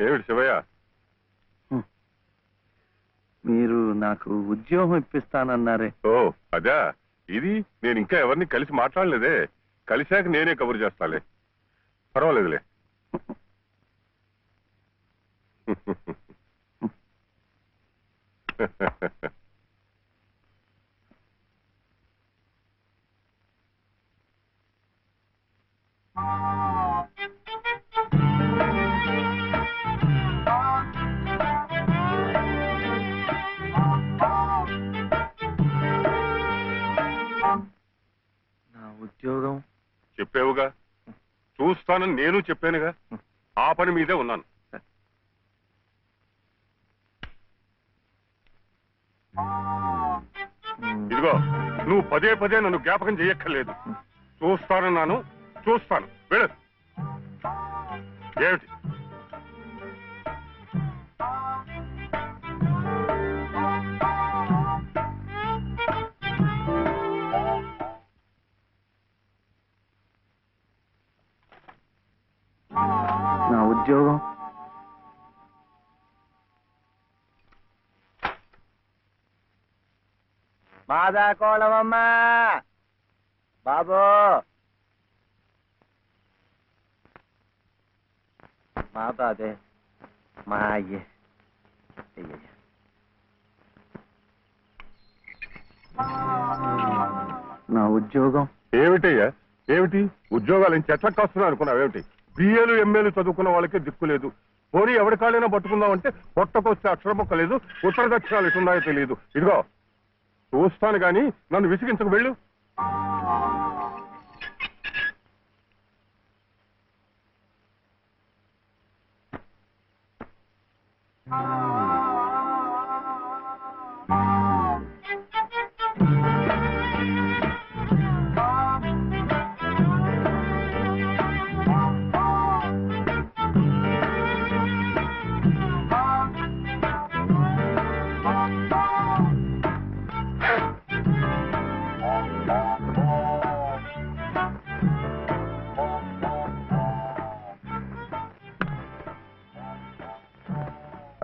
ఏమిటి శివయ్య? మీరు నాకు ఉద్యోగం ఇప్పిస్తానన్నారే. ఓ అదా, ఇది నేను ఇంకా ఎవరిని కలిసి మాట్లాడలేదే. కలిశాక నేనే కబురు చేస్తాలే, పర్వాలేదులే. నా ఉద్యోగం చెప్పావుగా, చూస్తానని నేను చెప్పానుగా. ఆ పని మీదే ఉన్నాను. ఇదిగో, నువ్వు పదే పదే నన్ను జ్ఞాపకం చేయక్కర్లేదు. చూస్తానన్నాను, చూస్తాను. వెళ్ళు. ఏమిటి? నా ఉద్యోగం మాదా కోళమమ్మా బాబు, మా బాబే, మా అయ్యే. నా ఉద్యోగం ఏమిటయ్యా? ఏమిటి ఉద్యోగాలు చెట్లకు వస్తున్నావు అనుకున్నావు? ఏమిటి బిఏలు ఎంఏలు చదువుకున్న వాళ్ళకే దిక్కులేదు. పోనీ ఎవరి కాళ్ళైనా పట్టుకుందామంటే పొట్టకొస్తే అక్షర మొక్క లేదు, ఉత్తర దక్షిణాలు ఎటున్నాయో తెలియదు. ఇదిగో చూస్తాను గాని నన్ను విసిగించకు. వెళ్ళు.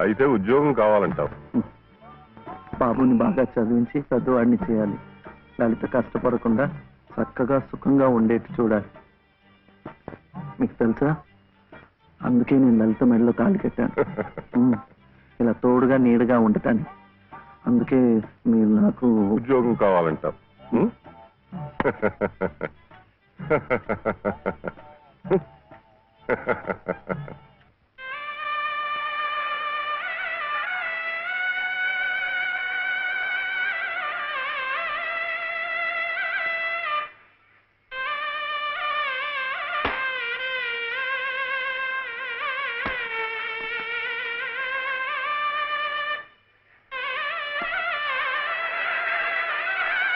అయితే ఉద్యోగం కావాలంటావు? బాబుని బాగా చదివించి పెద్దవాడిని చేయాలి. లలిత కష్టపడకుండా చక్కగా సుఖంగా ఉండేట్టు చూడాలి. మీకు తెలుసా, అందుకే నేను లలిత మెడలో తాళి కట్టాను. ఇలా తోడుగా నీడగా ఉండటానికి. అందుకే మీరు నాకు ఉద్యోగం కావాలంటావు.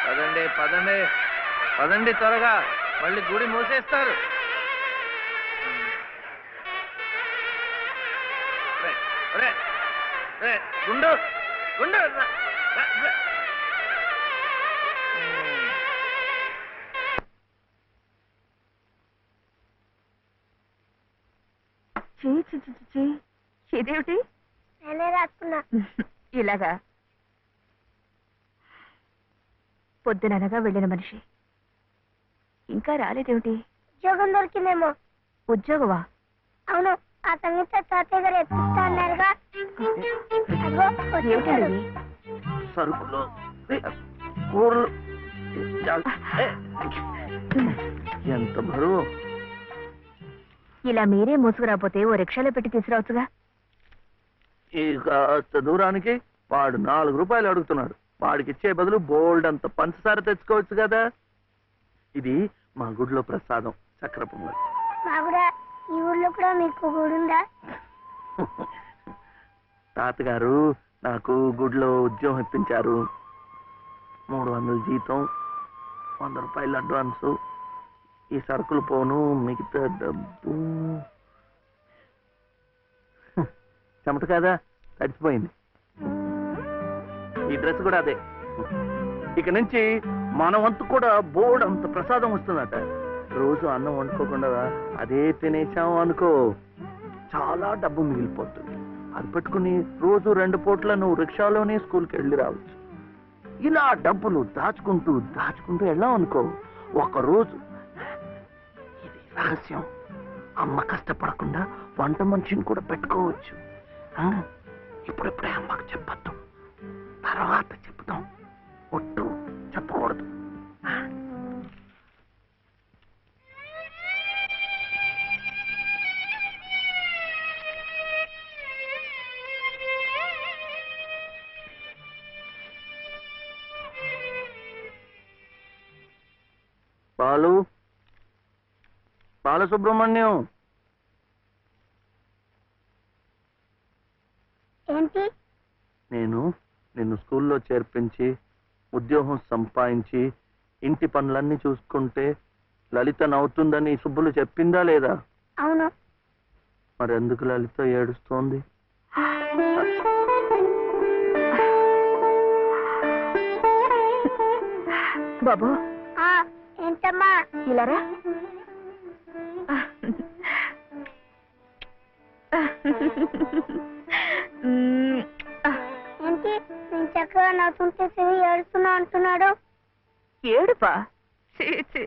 పదండి పదండి పదండి, త్వరగా, మళ్ళీ గుడి మూసేస్తారు. గుండు గుండు ఇదేమిటి? నేనే రాసుకున్నా. ఇలాగా పొద్దుననగా వెళ్ళిన మనిషి ఇంకా రాలేదేమిటి? ఉద్యోగం దొరికిందేమో. ఉద్యోగమా? అవును, ఆ సంగీత తాతయ్య గారు ఎత్తిస్తా అన్నారుగా. సరుకులు, కూరలు, ఎంత బరువు. ఇలా మీరే మోసుకురాపోతే ఓ రిక్షాలో పెట్టి తీసుకురావచ్చుగా. ఇక దూరానికి వాడు 4 రూపాయలు అడుగుతున్నాడు. వాడికి ఇచ్చే బదులు బోల్డ్ అంత పంచదార తెచ్చుకోవచ్చు కదా. ఇది మా గుడిలో ప్రసాదం, చక్కెర పొంగల్. ఈ ఊళ్ళో కూడా మీకు గుడుందా? తాతగారు నాకు గుడిలో ఉద్యోగం ఇప్పించారు. 300 జీతం, 100 రూపాయలు అడ్వాన్సు, ఈ సరుకులు పోను, మిగతా డబ్బు చెమట కదా, తడిచిపోయింది. ఈ డ్రెస్ కూడా అదే. ఇక నుంచి మన వంతు కూడా బోర్డు అంత ప్రసాదం వస్తుందట. రోజు అన్నం వండుకోకుండా అదే తినేసాం అనుకో, చాలా డబ్బు మిగిలిపోతుంది. అది పెట్టుకుని రోజు 2 పూట్ల నువ్వు రిక్షాలోనే స్కూల్కి వెళ్ళి రావచ్చు. ఇలా డబ్బులు దాచుకుంటూ దాచుకుంటూ వెళ్ళాం అనుకో, ఒకరోజు ఇది రహస్యం, అమ్మ కష్టపడకుండా వంట మనిషిని కూడా పెట్టుకోవచ్చు. ఇప్పుడిప్పుడే అమ్మకు చెప్పద్దు, తర్వాత చెప్తాం. ఒట్టు చెప్పకూడదు. బాలసుబ్రహ్మణ్యం, ఏంటి? నేను నిన్ను స్కూల్లో చేర్పించి ఉద్యోగం సంపాదించి ఇంటి పనులన్నీ చూసుకుంటే లలిత నవ్వుతుందని సుబ్బులు చెప్పిందా లేదా? అవును. మరి ఎందుకు లలిత ఏడుస్తోంది? బాబు ఏంటమ్మా? ఇలారా. ఏంటి నేను చక్కగా నవ్వుతుంటే ఏడుస్తున్నా అంటున్నాడు? ఏడుపా? చీ చీ.